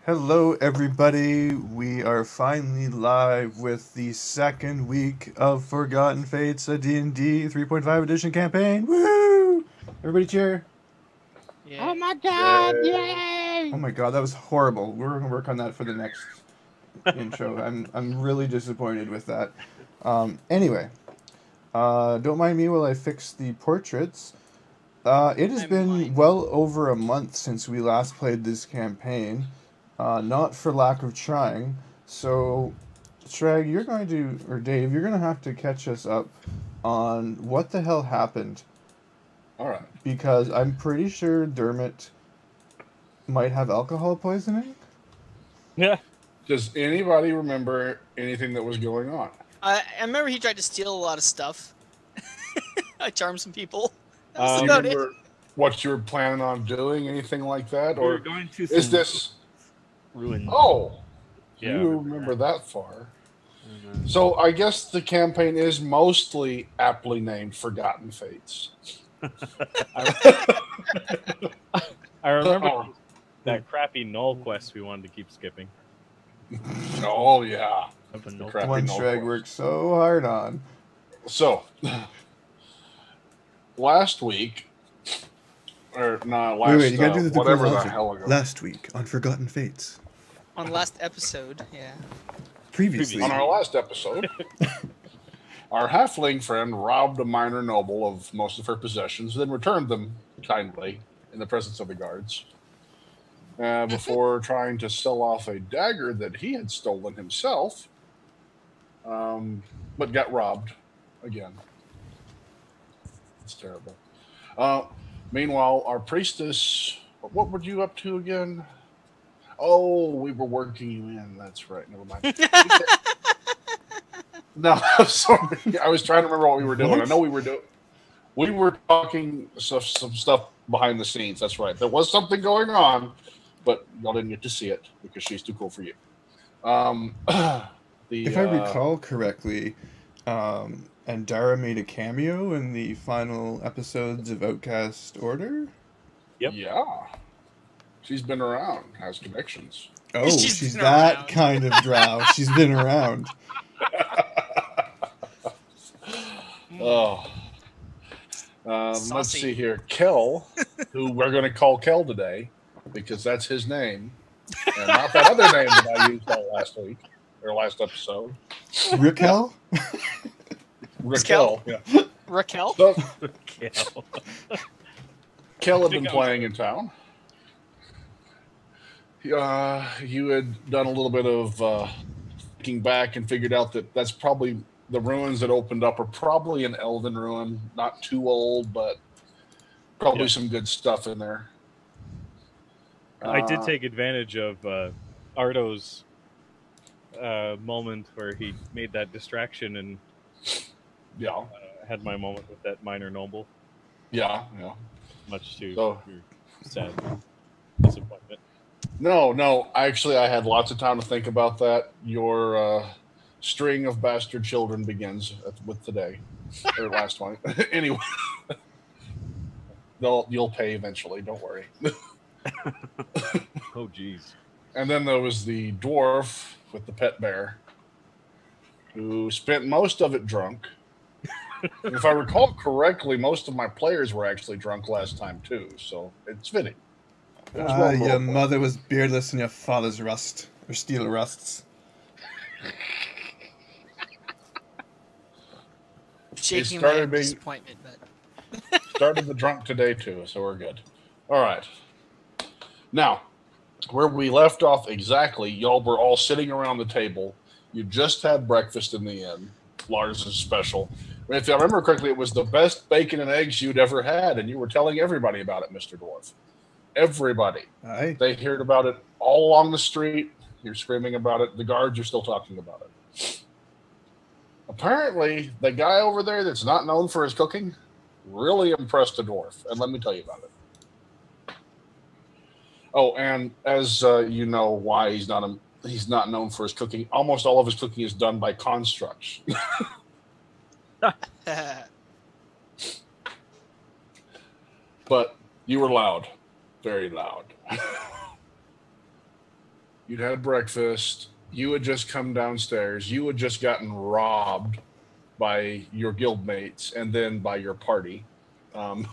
Hello, everybody. We are finally live with the second week of Forgotten Fates, a D&D 3.5 edition campaign. Woo! Everybody cheer. Yeah. Oh my god, yay! Oh my god, that was horrible. We're going to work on that for the next intro. I'm really disappointed with that. Anyway, don't mind me while I fix the portraits. It has been well over a month since we last played this campaign. Not for lack of trying. So, Sragg, you're going to, or Dave, you're going to have to catch us up on what the hell happened. Alright. Because I'm pretty sure Dermot might have alcohol poisoning. Yeah. Does anybody remember anything that was going on? I remember he tried to steal a lot of stuff. I charmed some people. That Do was you about it. remember what you were planning on doing? Anything like that? We Or were going to is this... ruin? Oh! Yeah, you remember that far. Mhm. So I guess the campaign is mostly aptly named Forgotten Fates. I remember that crappy null quest we wanted to keep skipping. Oh, yeah. Of a null Crappy One null Sragg quest. worked so hard on. So, last week... Or not last, Wait, you gotta do the whatever the chronology. hell ago. Last week on Forgotten Fates. On last episode, yeah. Previously. On our last episode, our halfling friend robbed a minor noble of most of her possessions, then returned them kindly in the presence of the guards, before trying to sell off a dagger that he had stolen himself, but got robbed again. It's terrible. Meanwhile, our priestess, what were you up to again? Oh, we were working you in. That's right. Never mind. No, I'm sorry. I was trying to remember what we were doing. What? I know we were talking some stuff behind the scenes. That's right. There was something going on, but y'all didn't get to see it because she's too cool for you. If I recall correctly, Andara made a cameo in the final episodes of Outcast Order. Yep. Yeah. She's been around, has connections. Oh, She's she's been that around. kind of drow. She's been around. Oh. Let's Saucy. see here. Kel, who we're going to call Kel today, because that's his name, and not that other name that I used all last week, or last episode. Raquel? Raquel. Yeah. Raquel? So, Kill. Kel had been playing in town. You had done a little bit of thinking back and figured out that that's probably the ruins that opened up are probably an elven ruin, not too old, but probably some good stuff in there. I did take advantage of Ardo's moment where he made that distraction and Yeah, had my moment with that minor noble, yeah. much to So- your sad disappointment. No. Actually, I had lots of time to think about that. Your string of bastard children begins with today, or last one. Anyway, you'll pay eventually. Don't worry. Oh, jeez. And then there was the dwarf with the pet bear, who spent most of it drunk. If I recall correctly, most of my players were actually drunk last time too, so it's fitting. It was well Your rolled. mother was beardless and your father's rust. Or steel rusts. Shaking my started head in being- disappointment, but Started the drunk today too, so we're good. All right. Now, where we left off exactly, y'all were all sitting around the table. You just had breakfast in the inn. Lars's special. If I remember correctly, it was the best bacon and eggs you'd ever had, and you were telling everybody about it, Mr. Dwarf. Everybody. Aye. They heard about it all along the street. You're screaming about it. The guards are still talking about it. Apparently, the guy over there that's not known for his cooking really impressed the dwarf, and let me tell you about it. Oh, and as you know, why he's not known for his cooking. Almost all of his cooking is done by constructs. But you were loud, very loud. You'd had breakfast. You had just come downstairs. You had just gotten robbed by your guildmates and then by your party. On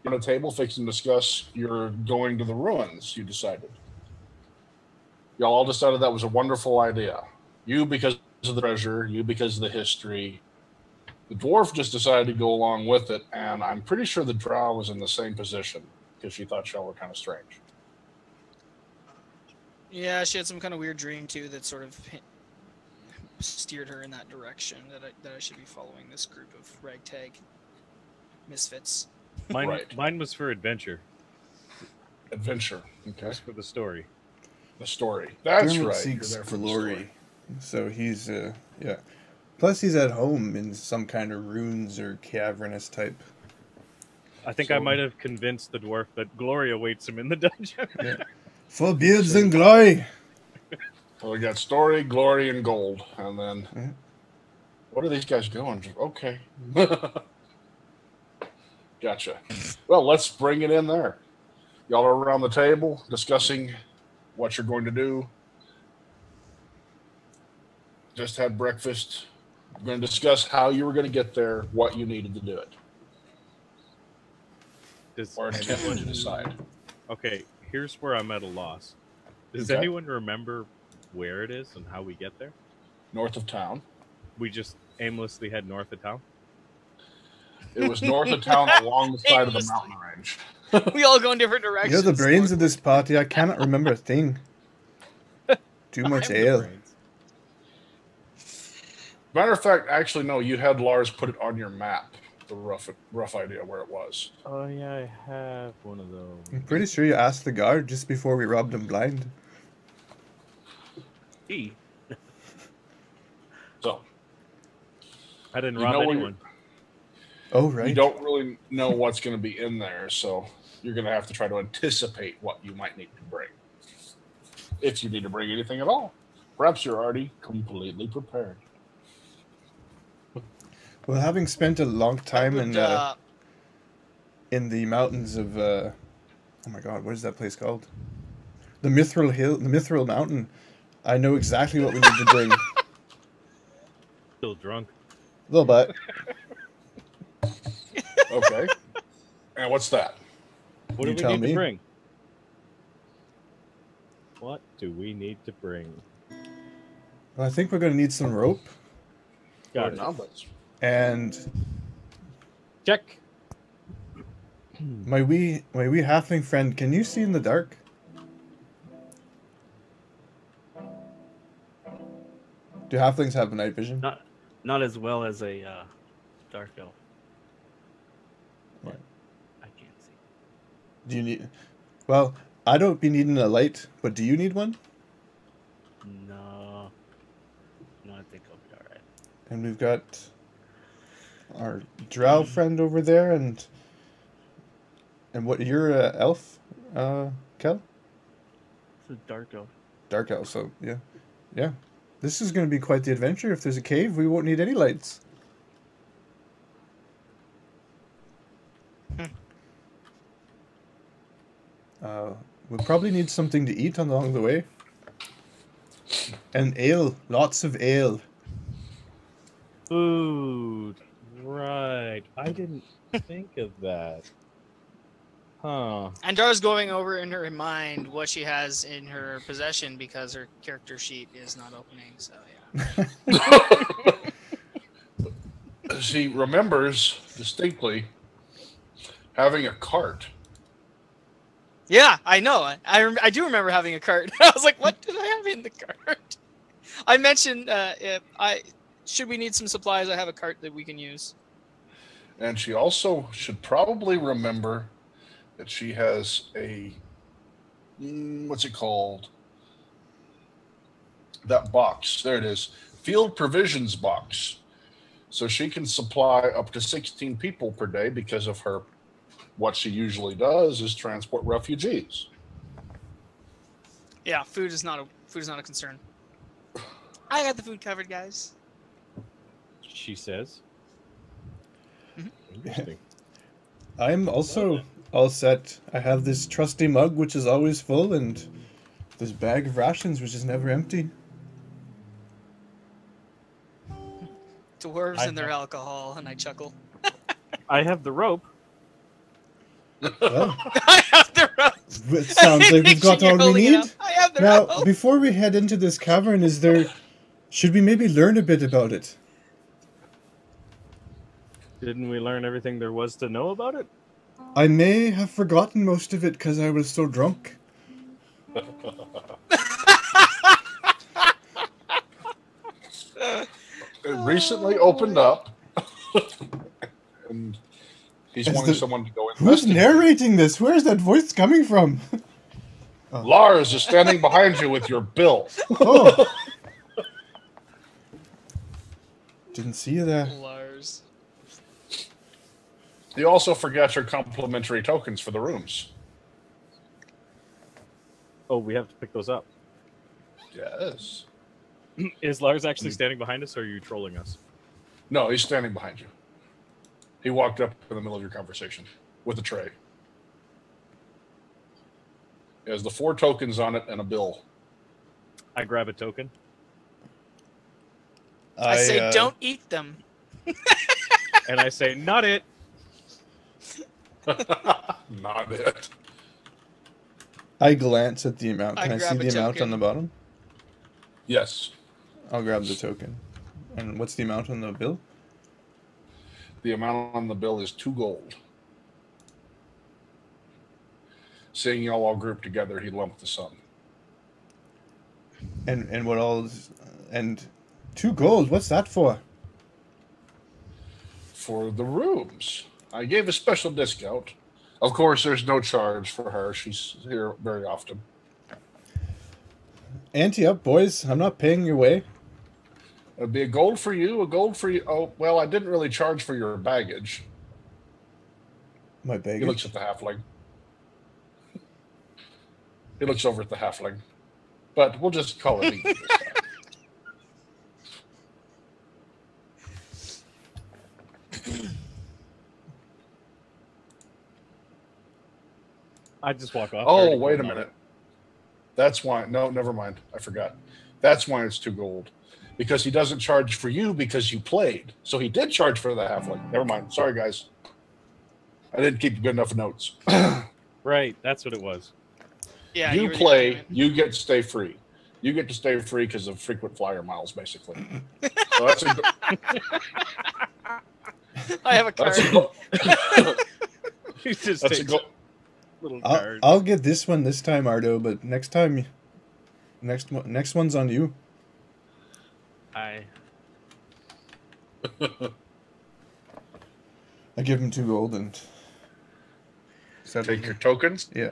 a table fixing to discuss you're going to the ruins, you decided. Y'all all decided that was a wonderful idea. You because of the treasure, you because of the history. The dwarf just decided to go along with it, and I'm pretty sure the drow was in the same position because she thought y'all were kind of strange. Yeah, she had some kind of weird dream too that sort of steered her in that direction, that I should be following this group of ragtag misfits. Mine was for adventure. Adventure, okay. Just for the story. The story. That's Dermot right. seeks You're there for glory. So he's, yeah. Plus he's at home in some kind of ruins or cavernous type. I think I might have convinced the dwarf that glory awaits him in the dungeon. Yeah. For beards and glory. So we got story, glory, and gold. And then, what are these guys doing? Okay. Gotcha. Well, let's bring it in there. Y'all are around the table discussing what you're going to do. Just had breakfast. We're going to discuss how you were going to get there, what you needed to do it. Or attempt to decide. Okay, here's where I'm at a loss. Does Okay. anyone remember where it is and how we get there? North of town. We just aimlessly head north of town? It was north of town along the side of the mountain range. We all go in different directions. You're the brains of this party. I cannot remember a thing. Too much I'm the ale. brains. Matter of fact, actually, no, you had Lars put it on your map, the rough idea where it was. Oh yeah, I have one of those. I'm pretty sure you asked the guard just before we robbed him blind. So, I didn't You rob know where anyone. Oh, right. you don't really know what's going to be in there, so you're going to have to try to anticipate what you might need to bring. If you need to bring anything at all. Perhaps you're already completely prepared. Well, having spent a long time in Would, the mountains of oh my god, what is that place called? The Mithril Mountain. I know exactly what we need to bring. Still drunk. A little bit. Okay. And what's that? What You do we tell need me. to bring? What do we need to bring? Well, I think we're going to need some rope Got it. Numbers. and Check. my wee halfling friend. Can you see in the dark? Do halflings have night vision? Not as well as a dark elf. Right. I can't see. Do you need? Well, I don't be needing a light, but do you need one? No, I think I'll be all right. And we've got our drow friend over there, and what? You're a elf, Kel? It's a dark elf. Dark elf. So yeah. This is going to be quite the adventure. If there's a cave, we won't need any lights. We'll probably need something to eat along the way. And ale. Lots of ale. Food. Right. I didn't think of that. Huh. Andara's going over in her mind what she has in her possession because her character sheet is not opening. So yeah. She remembers distinctly having a cart. Yeah, I know. I do remember having a cart. I was like, what did I have in the cart? I mentioned should we need some supplies, I have a cart that we can use. And she also should probably remember that she has a what's it called? That box. There it is. Field provisions box. So she can supply up to 16 people per day because of her. What she usually does is transport refugees. Yeah, food is not a concern. I got the food covered, guys. She says. Mhm. Interesting. I'm also all set. I have this trusty mug, which is always full, and This bag of rations was just never empty. Dwarves I and their have- alcohol, and I chuckle. I have the rope. Well, I have the rope. it sounds like we've got You're all we holding it need. up. I have the Now, rope. before we head into this cavern, should we maybe learn a bit about it? Didn't we learn everything there was to know about it? I may have forgotten most of it because I was so drunk. It recently opened up, and he's Is wanting the- someone to go Who's investigate. narrating this? Where's that voice coming from? Lars is standing behind you with your bill. Oh. Didn't see you there. Lars. You also forgot your complimentary tokens for the rooms. Oh, we have to pick those up. Yes. Is Lars actually standing behind us, or are you trolling us? No, he's standing behind you. He walked up in the middle of your conversation with a tray. It has the 4 tokens on it and a bill. I grab a token. I say, don't eat them. And I say, not it. Not it. I glance at the amount. I Can I see grab a the amount token. on the bottom? Yes. I'll grab the token. And what's the amount on the bill? The amount on the bill is 2 gold. Seeing y'all all grouped together, he lumped the sum. And what all? And 2 gold. What's that for? For the rooms. I gave a special discount. Of course, there's no charge for her. She's here very often. Ante up, boys. I'm not paying your way. It'd be a gold for you, a gold for you. Oh, well, I didn't really charge for your baggage. My He looks baggage. at the halfling. He looks over at the halfling. But we'll just call it equal this time. I just walk off. I Oh, already wait a told him minute. That's why. No, never mind. I forgot. That's why it's 2 gold. Because he doesn't charge for you because you played. So he did charge for the halfling. Never mind. Sorry, guys. I didn't keep good enough notes. Right, that's what it was. Yeah, You were the play, argument. you get to stay free. You get to stay free because of frequent flyer miles, basically. So that's a, I have a card. that's a, go- He just that's a takes go- a little I'll, card. I'll get this one this time, Ardo. But next time, next one's on you. I I give him 2 gold and. Take your tokens. Yeah.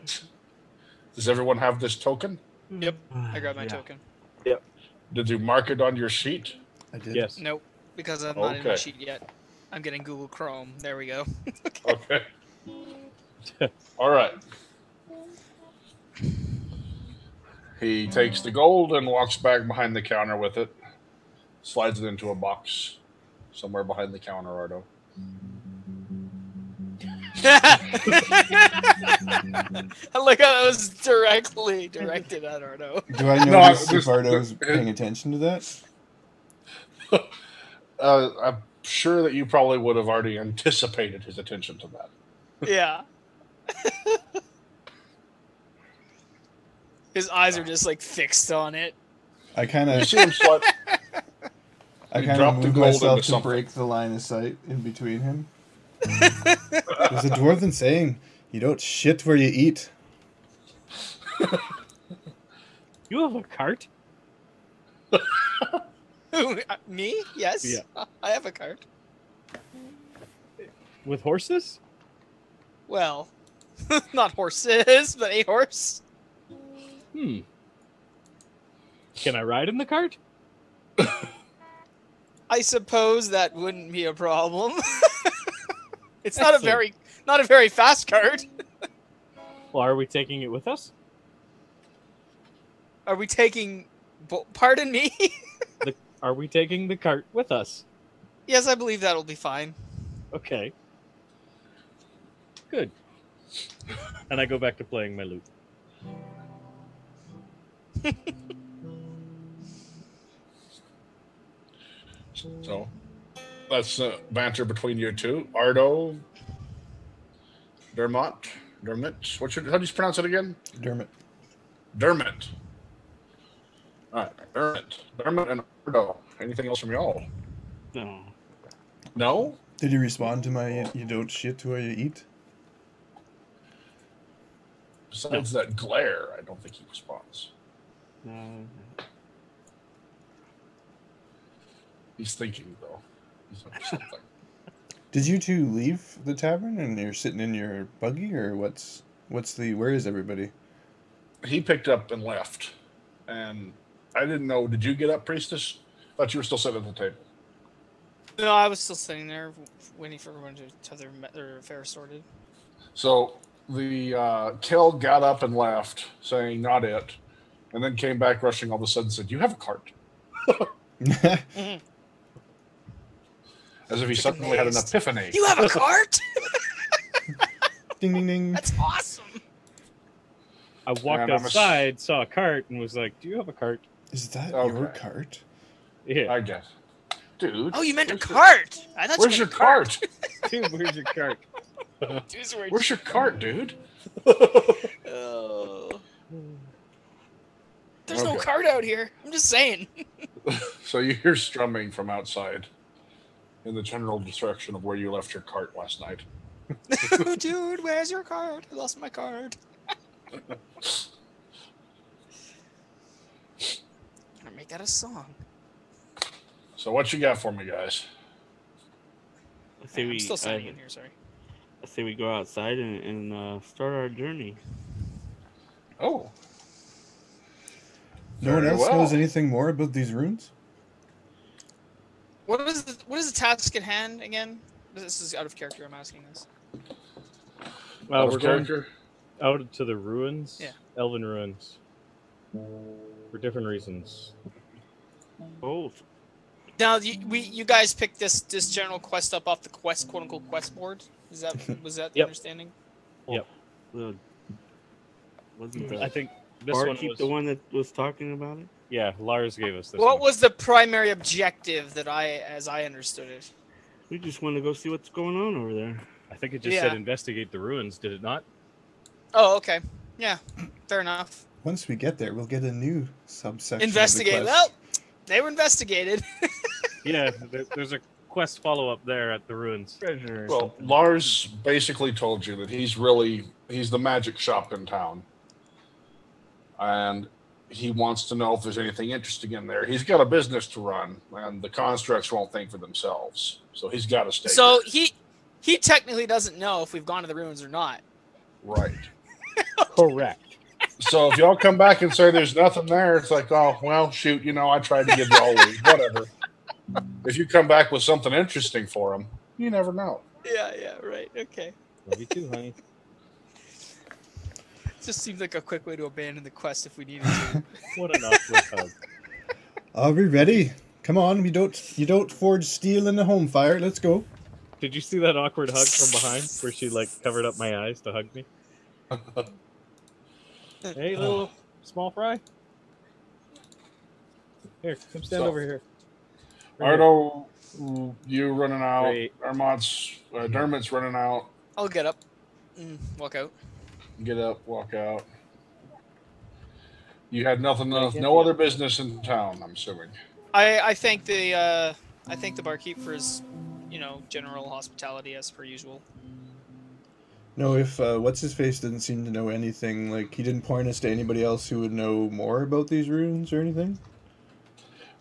Does everyone have this token? Yep, I grabbed my Yeah. token. Did you mark it on your sheet? I did. Yes. Nope, because I'm not in my Okay. sheet yet. I'm getting Google Chrome. There we go. Okay. All right. He takes the gold and walks back behind the counter with it. Slides it into a box somewhere behind the counter, Ardo. I like how that was directly directed at Ardo. Do I No, notice this- if Ardo's paying attention to that? I'm sure that you probably would have already anticipated his attention to that. Yeah. His eyes are just like fixed on it. I kind You of see him slide. I You kind of dropped the moved gold myself into to something. break the line of sight in between him. There's a dwarven saying, "You don't shit where you eat." You have a cart? Me? Yes. Yeah. I have a card. With horses? Well, not horses, but a horse. Hmm. Can I ride in the cart? I suppose that wouldn't be a problem. It's not a Excellent. very fast card. Well, are we taking it with us? Are we taking? Pardon me. Are we taking the cart with us? Yes, I believe that'll be fine. Okay. Good. And I go back to playing my lute. So that's banter between you two. Ardo, Dermot, how do you pronounce it again? Dermot. Dermot. All right, Dermot and Ardo. Anything else from y'all? No. No. Did you respond to my you don't shit while you eat? Besides that glare, I don't think he responds. No. He's thinking, though. He's up to something. Did you two leave the tavern and you're sitting in your buggy, or where is everybody? He picked up and left, and I didn't know. Did you get up, Priestess? Thought you were still sitting at the table. No, I was still sitting there waiting for everyone to have their affairs sorted. So the Kel got up and left, saying not it, and then came back rushing all of a sudden and said, "You have a cart." As if he suddenly had an epiphany. You have a cart? Ding, ding, ding. That's awesome. I walked outside, saw a cart, and was like, "Do you have a cart?" Is that your cart? Yeah. I guess. Dude. Oh, you meant a cart. I thought where's you your cart? Dude, where's your cart? Where's your cart, dude? Oh. There's no cart out here. I'm just saying. So you hear strumming from outside in the general direction of where you left your cart last night. Dude, where's your cart? I lost my cart. I'm gonna make that a song. So what you got for me, guys? I'm still standing in here, sorry. I say we go outside and start our journey. Oh. No one else knows anything more about these runes? What is the task at hand again? This is out of character. I'm asking this. Well, we're going out to the ruins. Yeah. Elven ruins. For different reasons. Oh. Now, you guys picked this general quest up off the quest quote unquote quest board. Was that the understanding? Yep. Wasn't I think this one was the one that was talking about it? Yeah, Lars gave us this. What was the primary objective as I understood it? We just want to go see what's going on over there. I think it just said investigate the ruins, did it not? Oh, okay. Yeah, fair enough. Once we get there, we'll get a new subsection. Investigate. Well, they were investigated. Yeah, there's a quest follow-up there at the ruins. Treasure. Well, Lars basically told you that he's the magic shop in town. And he wants to know if there's anything interesting in there. He's got a business to run, and the constructs won't think for themselves. So he's got to stay So here. he technically doesn't know if we've gone to the ruins or not. Right. Correct. So if y'all come back and say there's nothing there, it's like, oh, well, shoot, I tried to give you all these, whatever. If you come back with something interesting for him, you never know. Yeah, right. Okay. Love you too, honey. It just seems like a quick way to abandon the quest if we needed to. What an awkward hug. Are we ready? Come on, you don't forge steel in the home fire. Let's go. Did you see that awkward hug from behind where she covered up my eyes to hug me? Hey, little small fry. Here, come stand over here. Ardo, you running out. Great. Dermot's running out. I'll get up and walk out. Get up, walk out. You had no other business in town, I'm assuming. I thank the barkeep for his, general hospitality as per usual. No, if what's his face didn't seem to know anything, he didn't point us to anybody else who would know more about these runes or anything.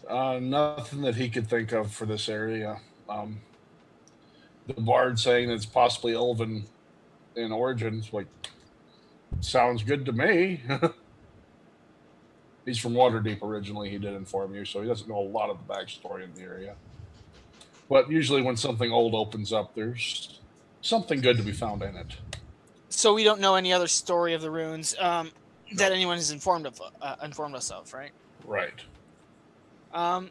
Nothing that he could think of for this area. The bard saying it's possibly elven in origins, sounds good to me. He's from Waterdeep originally, he did inform you, so he doesn't know a lot of the backstory in the area. But usually when something old opens up, there's something good to be found in it. So we don't know any other story of the runes that anyone has informed us of, right? Right. I'm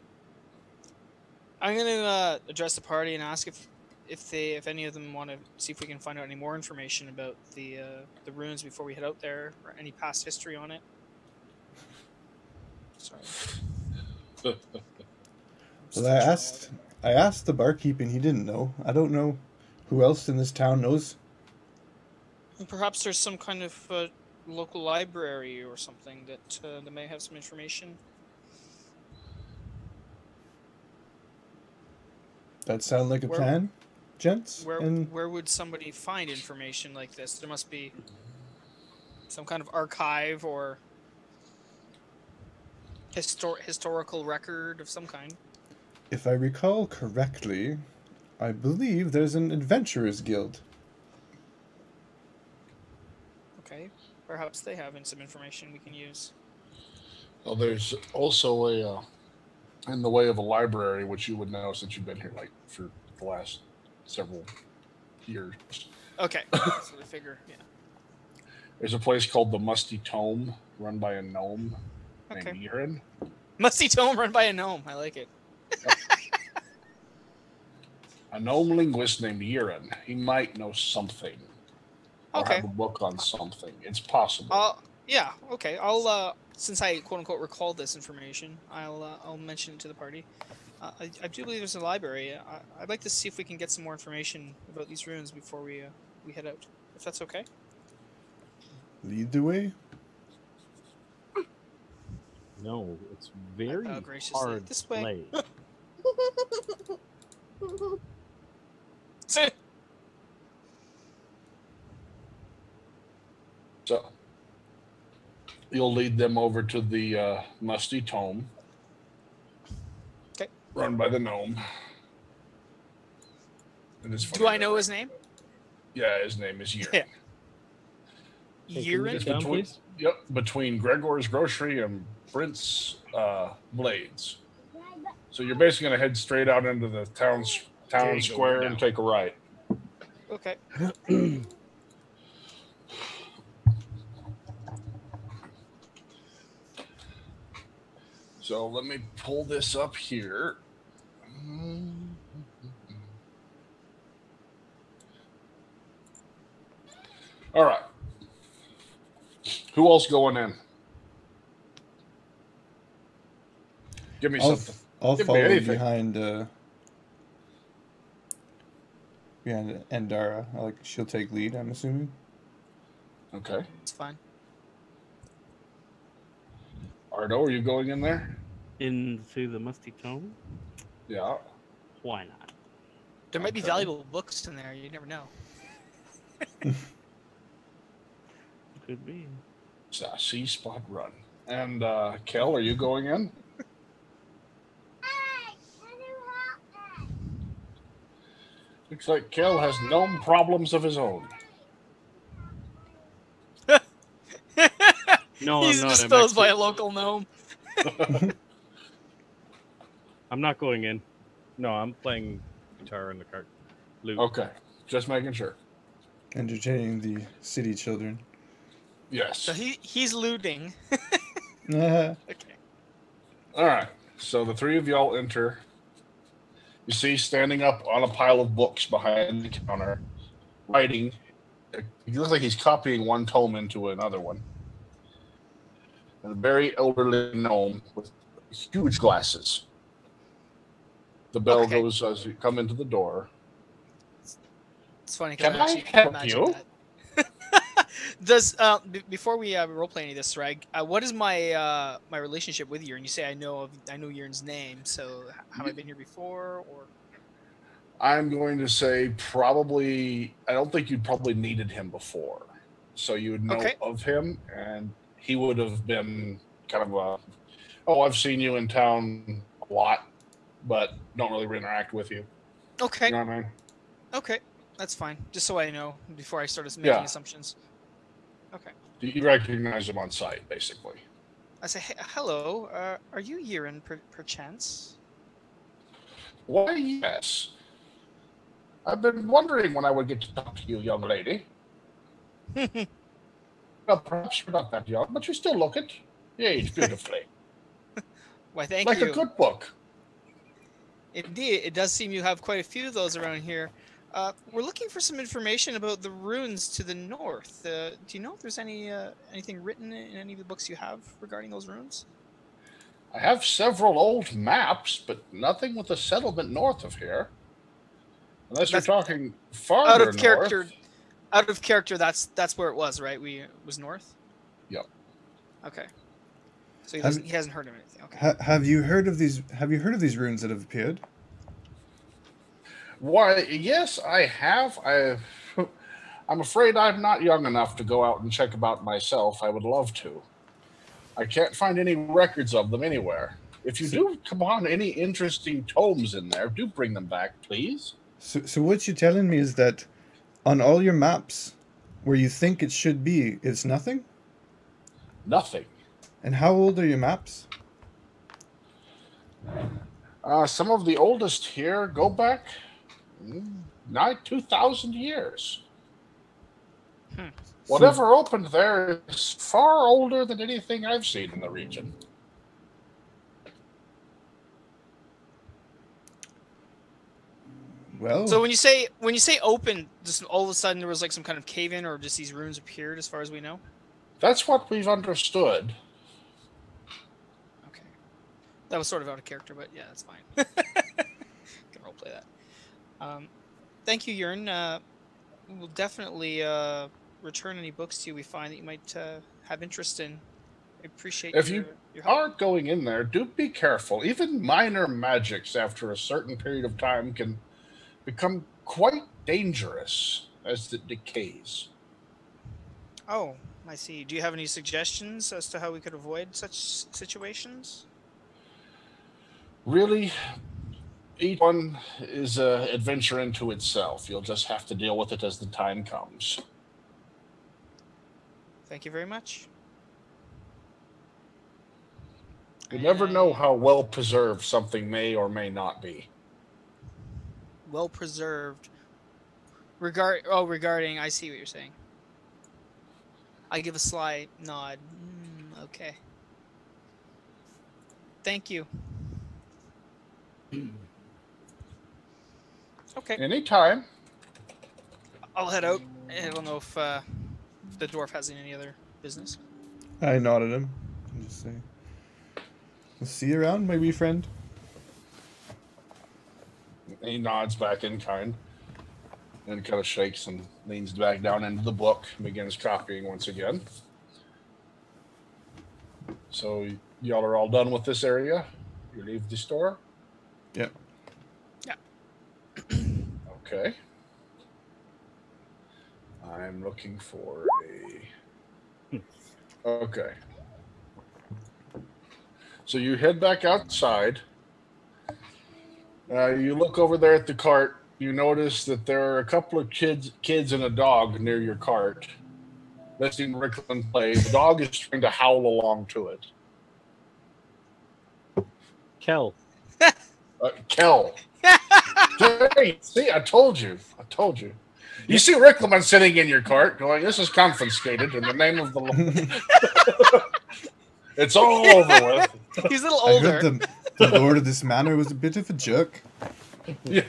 going to address the party and ask if any of them want to see if we can find out any more information about the runes before we head out there, or any past history on it. Sorry. Well, I asked the barkeep and he didn't know. I don't know who else in this town knows. And perhaps there's some kind of local library or something that may have some information. That sound like a plan, gents? Where would somebody find information like this? There must be some kind of archive or historical record of some kind. If I recall correctly, I believe there's an adventurers guild. Okay, perhaps they have some information we can use. Well, there's also in the way of a library, which you would know since you've been here like for the last several years. Okay, so the figure, yeah. There's a place called the Musty Tome, run by a gnome named Okay. Darren. Musty Tome run by a gnome. I like it. A gnome linguist named Darren. He might know something. Or Okay. have a book on something. It's possible. Yeah. Okay. I'll since I quote unquote recall this information, I'll mention it to the party. I do believe there's a library. I'd like to see if we can get some more information about these runes before we head out. If that's okay. Lead the way? No, it's very graciously. hard This way. play. So you'll lead them over to the Musty Tome. Okay. Run by the gnome. And it's Do I know his name? Yeah, his name is Darren. Yeah. Hey, can we Yirin? get down, Between, please? yep, between Gregor's Grocery and Prince Blades. So you're basically going to head straight out into the town square and take a right. Okay. So let me pull this up here. All right. Who else going in? Give me something. I'll Give me follow anything. behind Andara. She'll take lead, I'm assuming. Okay. It's fine. Ardo, are you going in there? Into the Musty Tome? Yeah. Why not? There might be Okay. valuable books in there. You never know. Could be. It's a C-spot run. And Kel, are you going in? Looks like Kel has gnome problems of his own. No, He's I'm not. disposed by a local gnome. I'm not going in. No, I'm playing guitar in the cart. Lute. Okay, just making sure. Entertaining the city children. Yes. So he's looting. Yeah. Okay. All right. So the three of y'all enter. You see standing up on a pile of books behind the counter, writing. He looks like he's copying one tome into another one. And a very elderly gnome with huge glasses. The bell Okay. goes as you come into the door. It's funny. Can I actually help imagine you? that. Does before we roleplay any of this, Sragg, what is my my relationship with Yirin? You say I know Yirin's name, so have I been here before or? I'm going to say probably, I don't think you'd probably needed him before. So you would know Okay. of him, and he would have been kind of I've seen you in town a lot, but don't really interact with you. Okay. You know what I mean? Okay, that's fine. Just so I know before I start making Yeah. assumptions. Okay. You recognize him on sight, basically. I say, hey, hello. Are you Yirin, perchance? Why, yes. I've been wondering when I would get to talk to you, young lady. Well, perhaps you're not that young, but you still look it. You age beautifully. Why, thank like you. a good book. Indeed, it does seem you have quite a few of those around here. We're looking for some information about the runes to the north. Do you know if there's anything written in any of the books you have regarding those runes? I have several old maps, but nothing with a settlement north of here. Unless you're talking farther out of north. character. Out of character, that's where it was, right? It was north. Yep. Okay. So he hasn't heard of anything. Okay. Have you heard of these? Have you heard of these runes that have appeared? Why, yes, I have. I'm afraid I'm not young enough to go out and check about myself. I would love to. I can't find any records of them anywhere. If you do come on any interesting tomes in there, do bring them back, please. So what you're telling me is that on all your maps, where you think it should be, it's nothing? Nothing. And how old are your maps? Some of the oldest here go back 2,000 years. Whatever opened there is far older than anything I've seen in the region. Well, So when you say open, just all of a sudden there was like some kind of cave in, or just these runes appeared, as far as we know. That's what we've understood. Okay, that was sort of out of character, but yeah, that's fine. Can roleplay that. Thank you, Yearn. We'll definitely return any books to you we find that you might have interest in. I appreciate If your you help. are going in there, do be careful. Even minor magics after a certain period of time can become quite dangerous as it decays. Oh, I see. Do you have any suggestions as to how we could avoid such situations? Really, each one is an adventure into itself. You'll just have to deal with it as the time comes. Thank you very much. You never know how well preserved something may or may not be. Well preserved. Regarding, I see what you're saying. I give a sly nod. Okay. Thank you. Okay. Anytime. I'll head out. I don't know if the dwarf has any other business. I nodded him. I'm just saying. We'll see you around, my wee friend. He nods back in kind and kind of shakes and leans back down into the book and begins copying once again. So y'all are all done with this area? You leave the store? Yep. Yeah. Okay. I'm looking for a... Okay. So you head back outside. You look over there at the cart. You notice that there are a couple of kids and a dog near your cart. Listening to Rickland play. The dog is trying to howl along to it. Kel. Kel. Hey, see, I told you. You see Rickleman sitting in your cart going, this is confiscated in the name of the Lord. It's all over with. He's a little I older. heard the lord of this manor was a bit of a jerk. Yeah.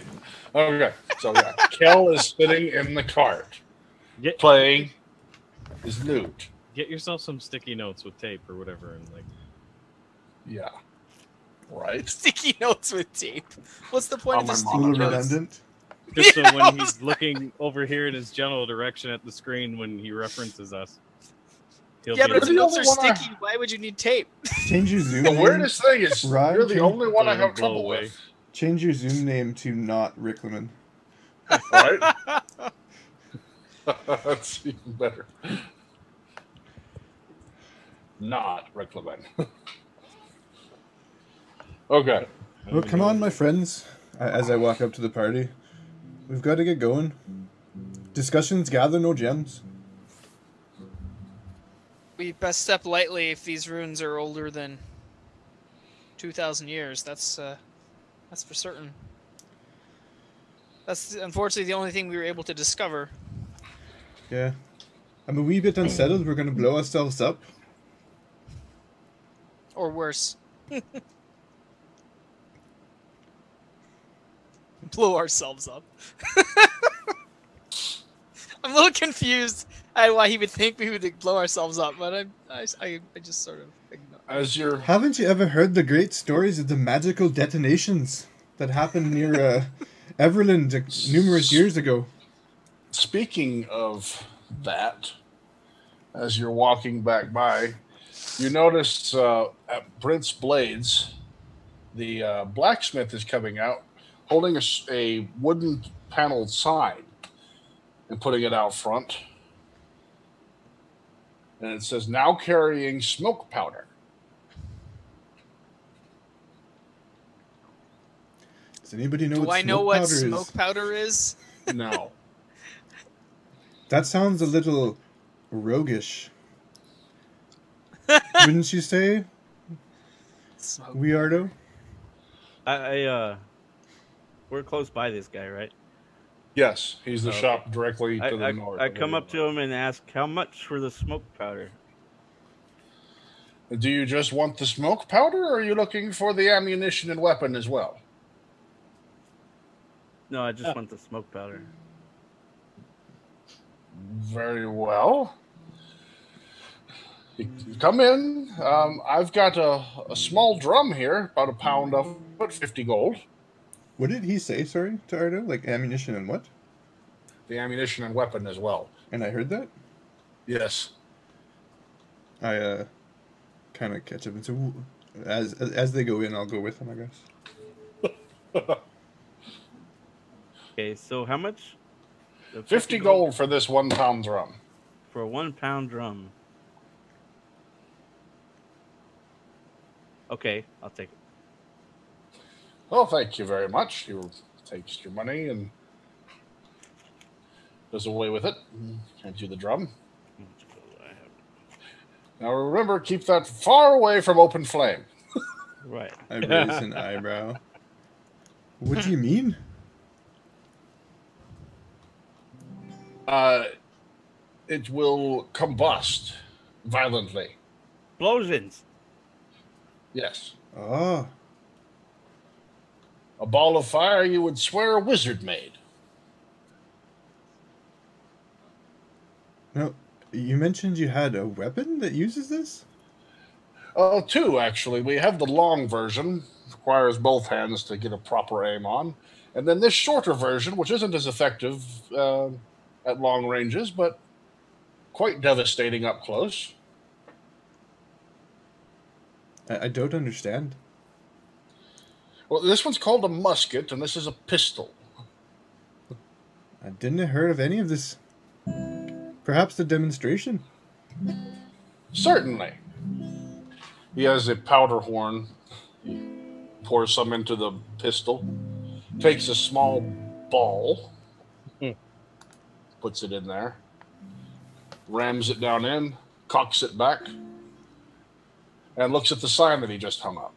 Okay. So yeah, Kel is sitting in the cart playing his lute. Get yourself some sticky notes with tape or whatever, and like. Yeah. Right. Sticky notes with tape. What's the point of the A sticky little notes? redundant. Just so Yeah, when I he's was looking over here in his general direction at the screen when he references us, he'll Yeah, be but if able the to- notes are only one sticky, why would you need tape? Change your Zoom The name. weirdest thing is Right, you're the change- only one I It'll have blow trouble away. with. Change your Zoom name to not Rickleman. Right? That's even better. Not Rickleman. Okay. Well, come on, my friends. As I walk up to the party, we've got to get going. Discussions gather no gems. We best step lightly if these runes are older than 2,000 years. That's for certain. That's unfortunately the only thing we were able to discover. Yeah. I'm a wee bit unsettled. We're going to blow ourselves up. Or worse. Blow ourselves up. I'm a little confused at why he would think we would blow ourselves up, but I just sort of ignore. As you're Haven't you ever heard the great stories of the magical detonations that happened near Everland numerous years ago? speaking of that, as you're walking back by, you notice at Brent's Blades, the blacksmith is coming out holding a wooden paneled sign and putting it out front. And it says, now carrying smoke powder. Does anybody know Do what I know smoke what powder smoke is? powder is? No. That sounds a little roguish. Wouldn't you say, Smoke. Ardo? We're close by this guy, right? Yes, he's the Okay. shop directly to the north. I come up to him and ask, how much for the smoke powder? Do you just want the smoke powder, or are you looking for the ammunition and weapon as well? No, I just want the smoke powder. Very well. You come in. I've got a small drum here, about a pound of it, 50 gold. What did he say, sorry, to Ardo? Like ammunition and what? The ammunition and weapon as well. And I heard that? Yes. I kind of catch up. And so as they go in, I'll go with them, I guess. Okay, so how much? 50 gold for this 1 pound drum. For a 1 pound drum. Okay, I'll take it. Well, thank you very much. He takes your money and does away with it. Hands you the drum. Now remember, keep that far away from open flame. Right. I raise an eyebrow. What do you mean? It will combust violently. Explosions. Yes. Oh, A ball of fire you would swear a wizard made. no. You mentioned you had a weapon that uses this? 2, actually. We have the long version, requires both hands to get a proper aim on. And then this shorter version, which isn't as effective at long ranges, but quite devastating up close. I don't understand. Well, this one's called a musket, and this is a pistol. I didn't heard of any of this. Perhaps the demonstration? Certainly. He has a powder horn. He pours some into the pistol, takes a small ball, puts it in there, rams it down in, cocks it back, and looks at the sign that he just hung up.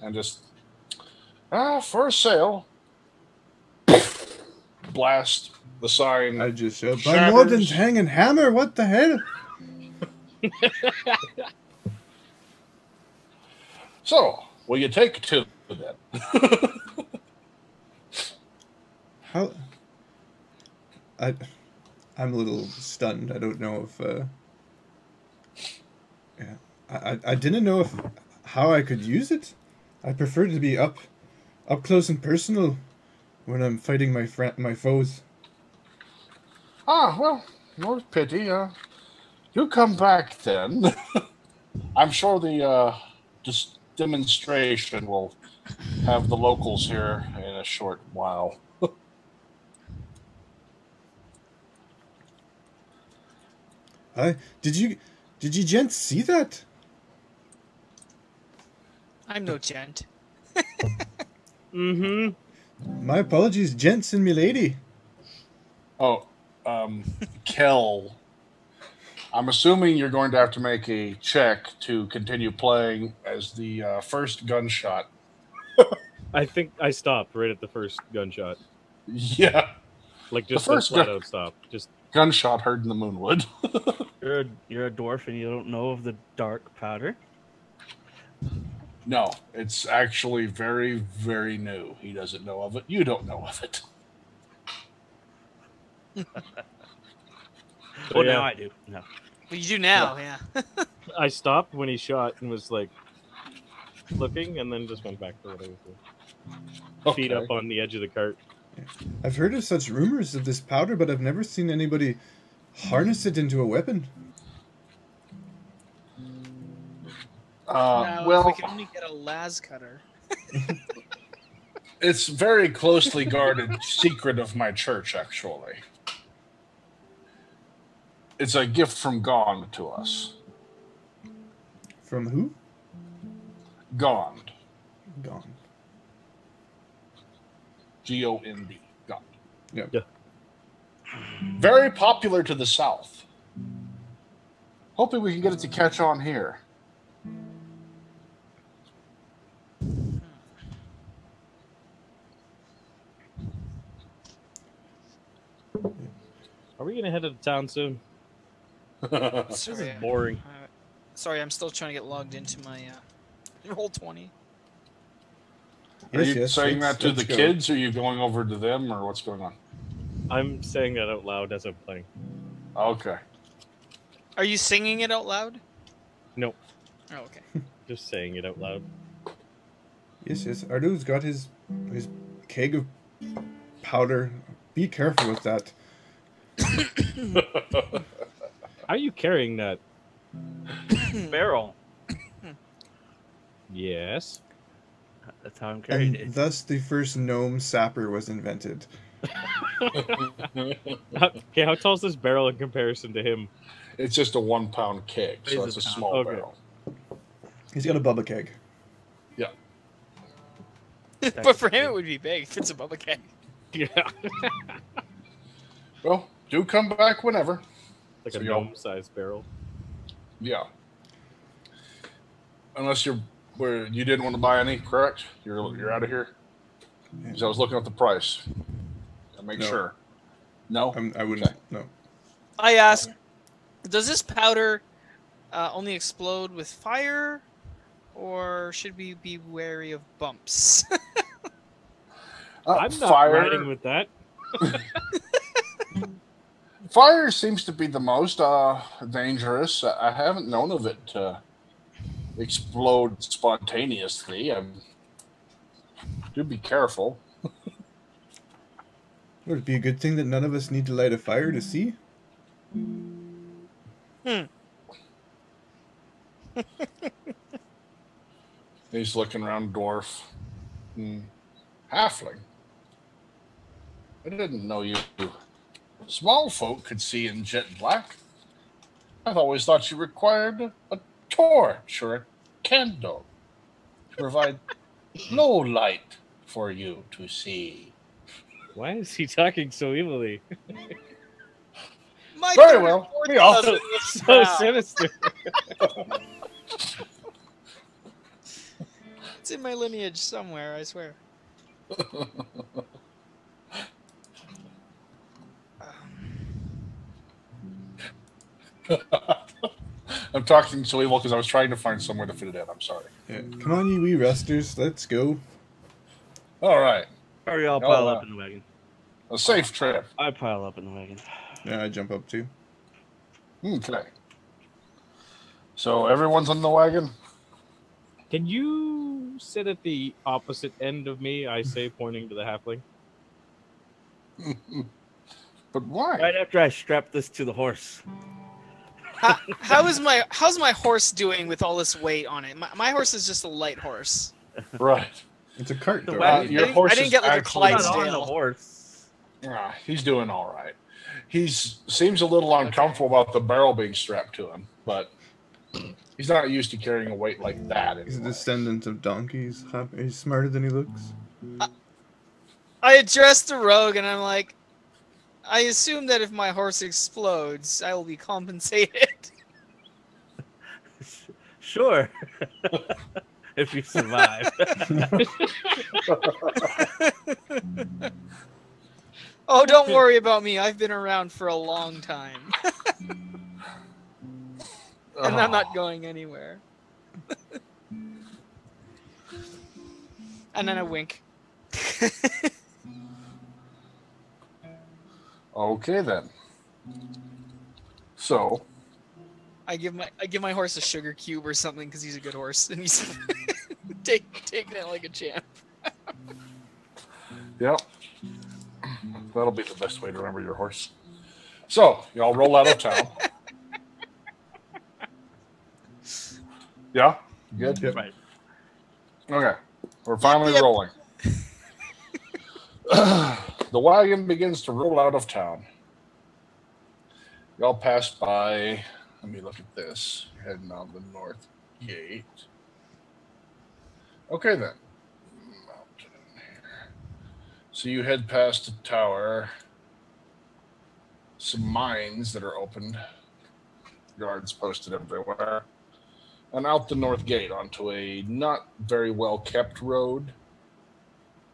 And just, for sale. Blast the sign. I just said, by shatters. Morden's hanging hammer, what the hell? So, will you take 2 then? How? I'm a little stunned. I don't know if. Yeah, I didn't know if how I could use it. I prefer to be up close and personal when I'm fighting my foes. Well, no pity. You come back then. I'm sure the demonstration will have the locals here in a short while. Did you gents see that? I'm no gent. Mm-hmm. My apologies, gents and milady. Oh, Kel. I'm assuming you're going to have to make a check to continue playing as the first gunshot. I think I stopped right at the first gunshot. Yeah. Like just The first flat gun- out stop. Just Gunshot heard in the Moonwood. You're a dwarf and you don't know of the dark powder? No, it's actually very, very new. He doesn't know of it. You don't know of it. Well, yeah. now I do. No. Well, you do now, yeah. I stopped when he shot and was like looking, and then just went back to what I was doing. Feet up on the edge of the cart. I've heard of such rumors of this powder, but I've never seen anybody harness it into a weapon. Now, well, if we can only get a las cutter. it's very closely guarded secret of my church, actually. It's a gift from Gond to us. From who? Gond. Gone. Gond. Gond. Yep. Yeah. Very popular to the south. Hoping we can get it to catch on here. Are we going to head to town soon? This is boring. Sorry, I'm still trying to get logged into my roll 20. Are you saying let's- that to let's the go. kids? Or are you going over to them, or what's going on? I'm saying that out loud as I'm playing. Okay. Are you singing it out loud? No, Oh, okay. just saying it out loud. Yes. Ardo's got his keg of powder. Be careful with that. How are you carrying that? Barrel. Yes. That's how I'm carrying And it. thus the first gnome sapper was invented. Okay, how tall is this barrel in comparison to him? It's just a 1 pound keg, so It's it's a a pound. small Okay. barrel. He's got a Bubba keg. Yeah. But for him, it would be big if it's above a keg. Yeah. Well, do come back whenever. Like So a y'all- gnome-sized barrel. Yeah. Unless you didn't want to buy any, correct? You're out of here. Because I was looking at the price. To make No. sure. No. I wouldn't. Okay. No. I ask, does this powder only explode with fire, or should we be wary of bumps? I'm not fire. riding with that. Fire seems to be the most dangerous. I haven't known of it explode spontaneously. Do be careful. Would it be a good thing that none of us need to light a fire to see? He's looking around, dwarf. Halfling. I didn't know you small folk could see in jet black. I've always thought you required a torch or a candle to provide low light for you to see. Why is he talking so evilly? My Very third well. and fourth We also- cousin was So proud. sinister. It's in my lineage somewhere, I swear. I'm talking so evil because I was trying to find somewhere to fit it in. I'm sorry. Yeah. Come on, you wee rusters. Let's go. All right. Or I'll Oh, pile up in the wagon. A safe trip. I pile up in the wagon. Yeah, I jump up too. Okay. So everyone's on the wagon? Can you sit at the opposite end of me? I say, pointing to the halfling. But why? Right after I strap this to the horse. How's my horse doing with all this weight on it? My horse is just a light horse. Right. It's a cart, The though. wagon- Your I horse didn't is get like a actually- Not Clydesdale. on the horse. He's doing all right. Seems a little uncomfortable about the barrel being strapped to him, but he's not used to carrying a weight like that. He's a Anyway. descendant of donkeys. He's smarter than he looks. I addressed the rogue and I'm like, I assume that if my horse explodes, I will be compensated. Sure. If you survive. Oh, don't worry about me. I've been around for a long time. And I'm not going anywhere. And then I wink. Okay then. So, I give my horse a sugar cube or something because he's a good horse and he's taking it like a champ. Yep. That'll be the best way to remember your horse. So, y'all roll out of town. Yeah? Good? Yep. Right. Okay. We're finally Yep. rolling. The wagon begins to roll out of town. Y'all pass by. Let me look at this. You're heading on the north gate. Okay, then. Mountain here. So you head past the tower. Some mines that are opened. Guards posted everywhere. And out the north gate onto a not very well kept road.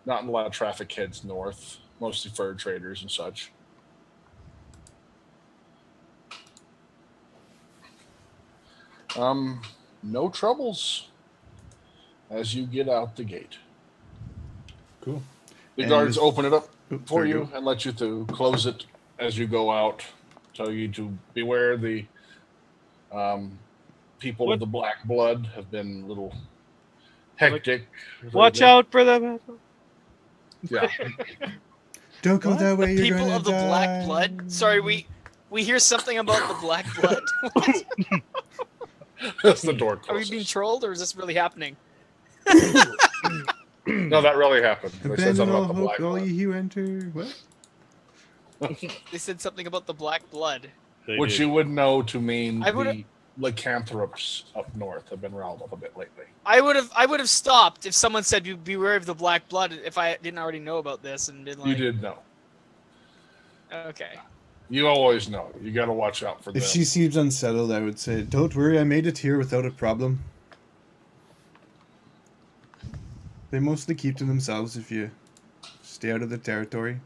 Not a lot of traffic heads north, mostly fur traders and such. No troubles as you get out the gate. Cool. The And guards this- open it up Oops, for sorry, you go. and let you to close it as you go out. Tell you to beware the people What? of the black blood have been a little hectic. Watch lately. out for them. Yeah. Don't go What? that way. The You're people gonna of the die. black blood. Sorry, we hear something about the black blood. What? That's the door Are we closes. being trolled or is this really happening? No, that really happened. They said Abandon something all about the hope, black all blood. ye who enter. What? They said something about the black blood. They Which did. you would know to mean I would've- the lycanthropes up north have been riled up a bit lately. I would have stopped if someone said beware of the black blood if I didn't already know about this and been like, You did know. Okay. You always know. You got to watch out for them. If she seems unsettled, I would say, "Don't worry, I made it here without a problem." They mostly keep to themselves if you stay out of the territory.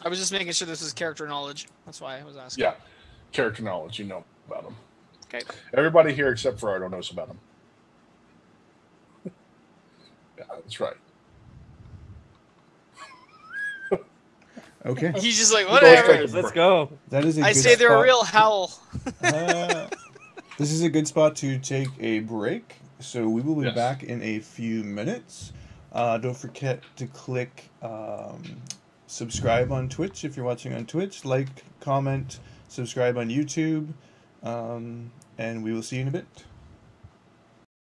I was just making sure this was character knowledge. That's why I was asking. Yeah, character knowledge. You know about them. Okay. Everybody here except for Ardo knows about them. Yeah, that's right. Okay, He's just like, Go whatever. straight to Let's go. that is a I good say they're a spot. real howl. This is a good spot to take a break. So we will be Yes. back in a few minutes. Don't forget to click subscribe on Twitch if you're watching on Twitch. Like, comment, subscribe on YouTube. And we will see you in a bit.